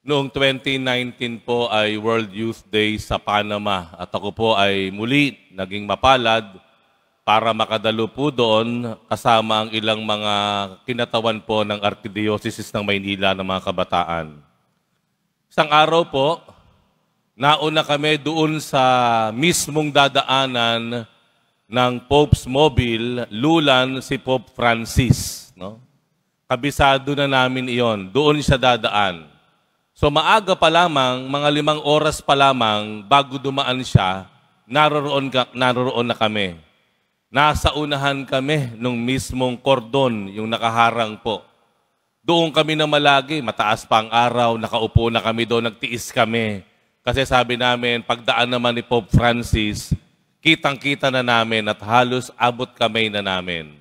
Noong 2019 po ay World Youth Day sa Panama at ako po ay muli naging mapalad para makadalo po doon kasama ang ilang mga kinatawan po ng Archdiocese ng Maynila ng mga kabataan. Isang araw po, nauna kami doon sa mismong dadaanan ng Pope's Mobile, lulan si Pope Francis. No? Kabisado na namin iyon, doon siya dadaan. So maaga pa lamang, mga 5 oras pa lamang, bago dumaan siya, naroon na kami. Nasa unahan kami nung mismong kordon, yung nakaharang po. Doon kami na malagi, mataas pa ang araw, nakaupo na kami doon, nagtiis kami. Kasi sabi namin, pagdaan naman ni Pope Francis, kitang-kita na namin at halos abot kamay na namin.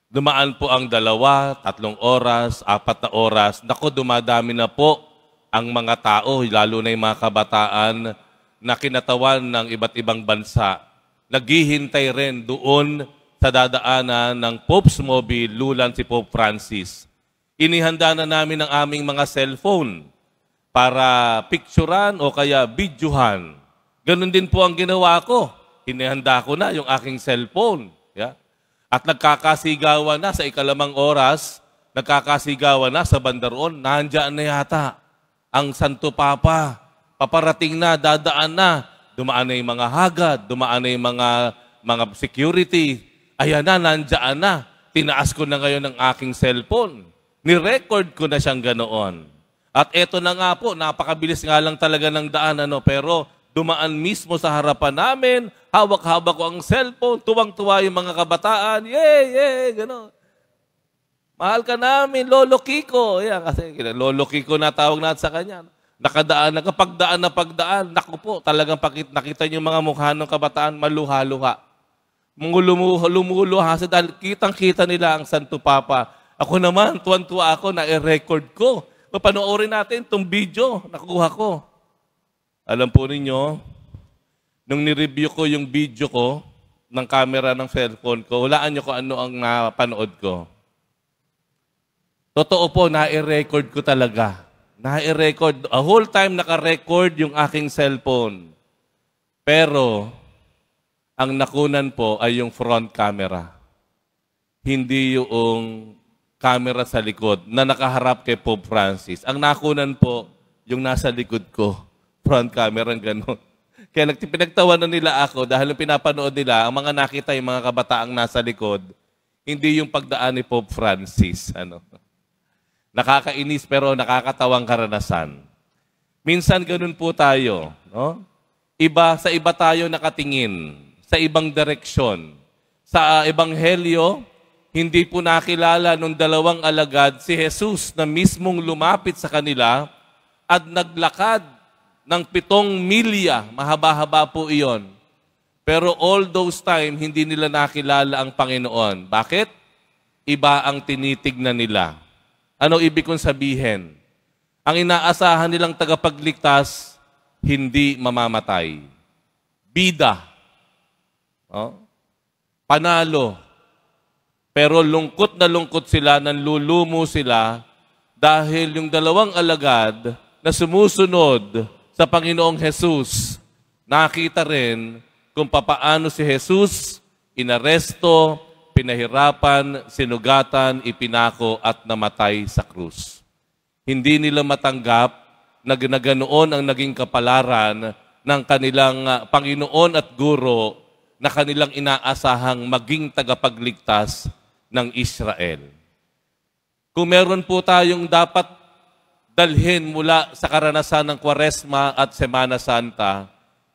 Dumaan po ang 2, 3 oras, 4 na oras. Naku, dumadami na po ang mga tao, lalo na yung mga kabataan na kinatawan ng iba't ibang bansa. Naghihintay rin doon sa dadaanan ng Pope's Mobile, lulan si Pope Francis. Inihanda na namin ang aming mga cellphone para picturean o kaya videohan. Ganon din po ang ginawa ko. Inihanda ko na yung aking cellphone. Yeah? At nagkakasigawan na sa 2 oras, nagkakasigawan na sa bandaron, nandiyan na yata ang Santo Papa. Paparating na, dadaan na. Dumaan na yung mga hagad, dumaan na yung mga security. Ayan na, nandiyan na. Tinaas ko na ngayon ang aking cellphone. Ni-record ko na siyang ganoon. At eto na nga po, napakabilis nga lang talaga ng daan, pero dumaan mismo sa harapan namin, hawak-hawak ko ang cellphone, tuwang-tuwa yung mga kabataan, yay, gano'n. Mahal ka namin, Lolo Kiko. Yan, kasi Lolo Kiko na tawag natin sa kanya. Nakadaan, nakapagdaan na pagdaan. Naku po, talagang nakita niyo yung mga mukha ng kabataan, maluha-luha. Lumuluha dahil kitang-kita nila ang Santo Papa. Ako naman, tuwan-tuwa ako, na-record ko. Panoorin natin itong video, nakuha ko. Alam po ninyo, nung nireview ko yung video ko ng camera ng cellphone ko, hulaan niyo kung ano ang napanood ko. Totoo po, na-record ko talaga. Na-record. A whole time naka-record yung aking cellphone. Pero, ang nakunan po ay yung front camera. Hindi yung camera sa likod na nakaharap kay Pope Francis. Ang nakunan po, yung nasa likod ko. Front camera, gano'n. Kaya pinagtawanan nila ako dahil yung pinapanood nila, ang mga nakita yung mga kabataang nasa likod, hindi yung pagdaan ni Pope Francis. Nakakainis pero nakakatawang karanasan. Minsan ganun po tayo. No? Sa iba tayo nakatingin. Sa ibang direksyon. Sa Ebanghelyo, hindi po nakilala nung 2 alagad si Jesus na mismong lumapit sa kanila at naglakad ng 7 milya. Mahaba-haba po iyon. Pero all those time, hindi nila nakilala ang Panginoon. Bakit? Iba ang tinitignan nila. Ano ibig kong sabihin? Ang inaasahan nilang tagapagligtas, hindi mamamatay. Bida. Panalo. Pero lungkot na lungkot sila, nanlulumo sila dahil yung 2 alagad na sumusunod sa Panginoong Jesus, nakita rin kung papaano si Jesus inaresto, pinahirapan, sinugatan, ipinako at namatay sa krus. Hindi nila matanggap na ganoon ang naging kapalaran ng kanilang Panginoon at Guro na kanilang inaasahang maging tagapagligtas ng Israel. Kung meron po tayong dapat dalhin mula sa karanasan ng Kwaresma at Semana Santa,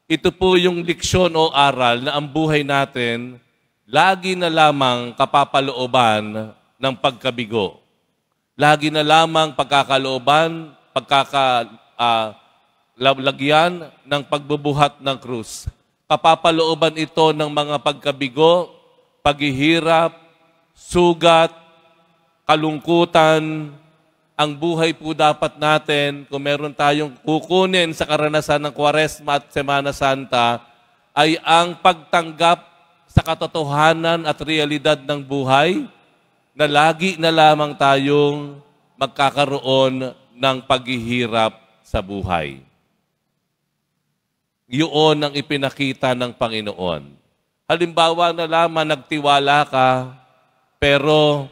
ito po yung leksyon o aral na ang buhay natin lagi na lamang kapapalooban ng pagkabigo. Lagi na lamang pagkakalooban, lagyan ng pagbubuhat ng krus. Kapapalooban ito ng mga pagkabigo, paghihirap, sugat, kalungkutan. Ang buhay po dapat natin, kung meron tayong kukunin sa karanasan ng Kwaresma at Semana Santa, ay ang pagtanggap sa katotohanan at realidad ng buhay na lagi na lamang tayong magkakaroon ng paghihirap sa buhay. Yun ang ipinakita ng Panginoon. Halimbawa na lamang nagtiwala ka, pero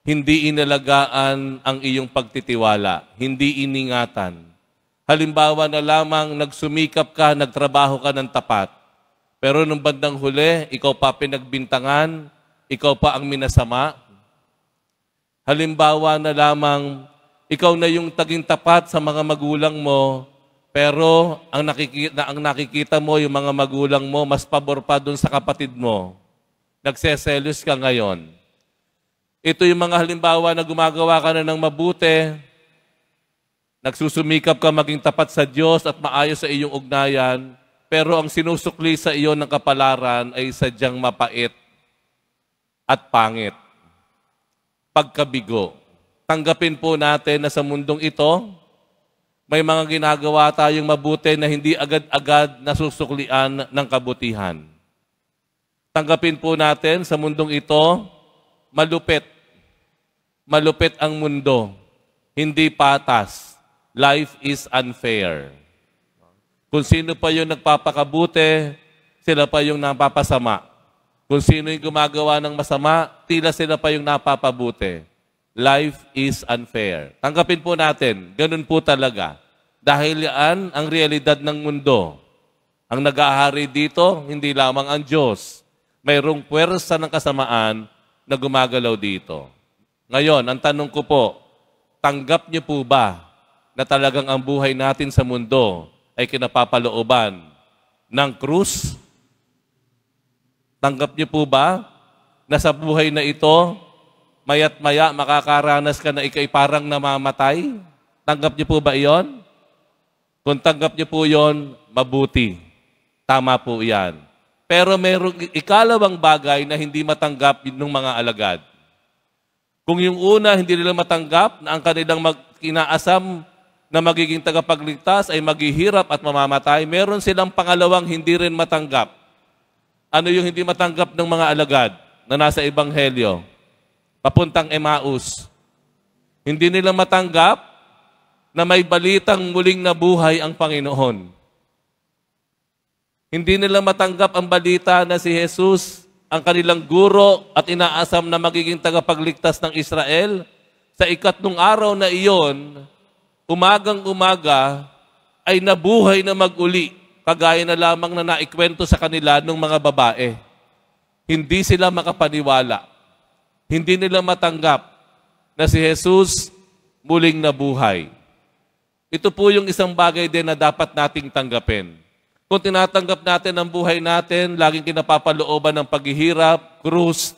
hindi inalagaan ang iyong pagtitiwala, hindi iningatan. Halimbawa na lamang nagsumikap ka, nagtrabaho ka ng tapat, pero nung bandang huli, ikaw pa pinagbintangan, ikaw pa ang minasama. Halimbawa na lamang, ikaw na yung taging tapat sa mga magulang mo, pero ang nakikita mo, yung mga magulang mo, mas pabor pa dun sa kapatid mo. Nagseselos ka ngayon. Ito yung mga halimbawa na gumagawa ka na ng mabuti, nagsusumikap ka maging tapat sa Diyos at maayos sa iyong ugnayan, pero ang sinusukli sa iyo ng kapalaran ay sadyang mapait at pangit. Pagkabigo. Tanggapin po natin na sa mundong ito, may mga ginagawa tayong mabuti na hindi agad-agad nasusuklian ng kabutihan. Tanggapin po natin sa mundong ito, malupit. Malupit ang mundo. Hindi patas. Life is unfair. Kung sino pa yung nagpapakabuti, sila pa yung napapasama. Kung sino yung gumagawa ng masama, tila sila pa yung napapabuti. Life is unfair. Tanggapin po natin, ganun po talaga. Dahil yan ang realidad ng mundo. Ang nag-aahari dito, hindi lamang ang Diyos. Mayroong puwersa ng kasamaan na gumagalaw dito. Ngayon, ang tanong ko po, tanggap niyo po ba na talagang ang buhay natin sa mundo ay kinapapalooban ng krus? Tanggap niyo po ba na sa buhay na ito, maya't maya makakaranas ka na ikay parang namamatay? Tanggap niyo po ba iyon? Kung tanggap niyo po iyon, mabuti. Tama po iyan. Pero mayroong ikalawang bagay na hindi matanggap ng mga alagad. Kung yung una, hindi nila matanggap na ang kanilang kinaasam na magiging tagapagligtas ay maghihirap at mamamatay, meron silang pangalawang hindi rin matanggap. Ano yung hindi matanggap ng mga alagad na nasa Ebanghelyo? Papuntang Emmaus. Hindi nila matanggap na may balitang muling nabuhay ang Panginoon. Hindi nila matanggap ang balita na si Jesus, ang kanilang guro at inaasam na magiging tagapagligtas ng Israel, sa ikatlong araw na iyon, umagang-umaga, ay nabuhay na mag-uli, kagaya na lamang na naikwento sa kanila ng mga babae. Hindi sila makapaniwala. Hindi nila matanggap na si Jesus muling nabuhay. Ito po yung isang bagay din na dapat nating tanggapin. Kung tinatanggap natin ang buhay natin, laging kinapapalooban ng paghihirap, krus,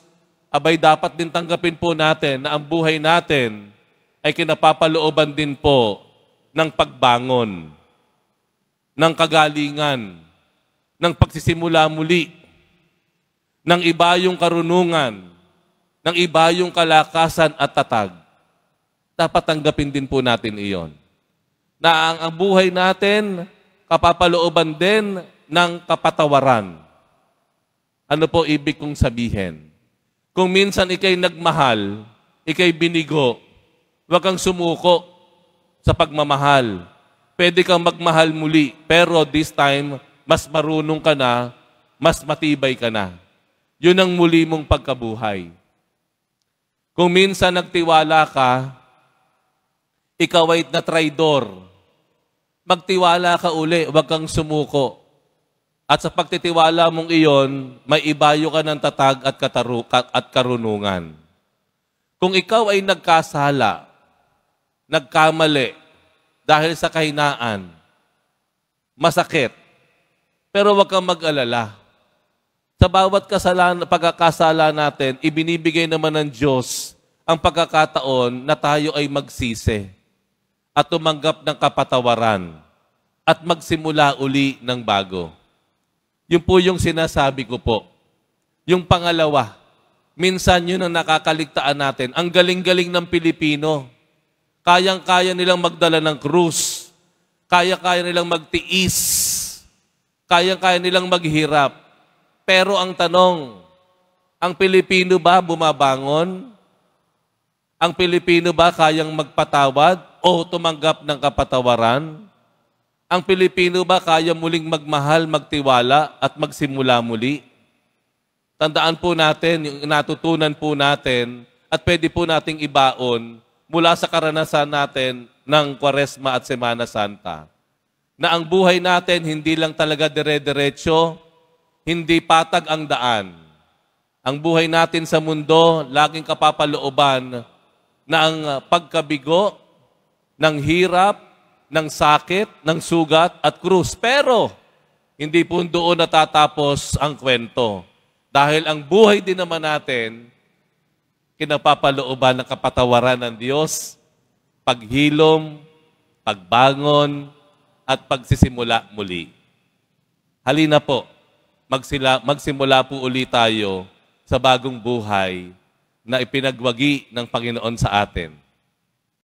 abay dapat din tanggapin po natin na ang buhay natin ay kinapapalooban din po ng pagbangon, ng kagalingan, ng pagsisimula muli, ng iba yung karunungan, ng iba yung kalakasan at tatag. Dapat tanggapin din po natin iyon. Na ang buhay natin, kapapalooban din ng kapatawaran. Ano po ibig kong sabihin? Kung minsan ikay nagmahal, ikay binigo, huwag kang sumuko sa pagmamahal. Pwede kang magmahal muli, pero this time, mas marunong ka na, mas matibay ka na. Yun ang muli mong pagkabuhay. Kung minsan nagtiwala ka, ikaw ay na traidor, magtiwala ka uli, huwag kang sumuko. At sa pagtitiwala mong iyon, may ibayo ka ng tatag at karunungan. Kung ikaw ay nagkasala, nagkamali, dahil sa kahinaan, masakit, pero huwag kang mag-alala. Sa bawat pagkakasala natin, ibinibigay naman ng Diyos ang pagkakataon na tayo ay magsisi at tumanggap ng kapatawaran at magsimula uli ng bago. Yun po yung sinasabi ko po. Yung pangalawa, minsan yun ang nakakaligtaan natin. Ang galing-galing ng Pilipino. Kayang-kaya nilang magdala ng krus. Kaya-kaya nilang magtiis. Kayang-kaya nilang maghirap. Pero ang tanong, ang Pilipino ba bumabangon? Ang Pilipino ba kayang magpatawad? o tumanggap ng kapatawaran? Ang Pilipino ba kaya muling magmahal, magtiwala at magsimula muli? Tandaan po natin, yung natutunan po natin at pwede po nating ibaon mula sa karanasan natin ng Kwaresma at Semana Santa. Na ang buhay natin hindi lang talaga dire-diretso, hindi patag ang daan. Ang buhay natin sa mundo, laging kapapalooban na ang pagkabigo, ng hirap, ng sakit, ng sugat at krus. Pero hindi po doon natatapos ang kwento. Dahil ang buhay din naman natin, kinapapalooban ng kapatawaran ng Diyos, paghilom, pagbangon, at pagsisimula muli. Halina po, magsimula po ulit tayo sa bagong buhay na ipinagwagi ng Panginoon sa atin.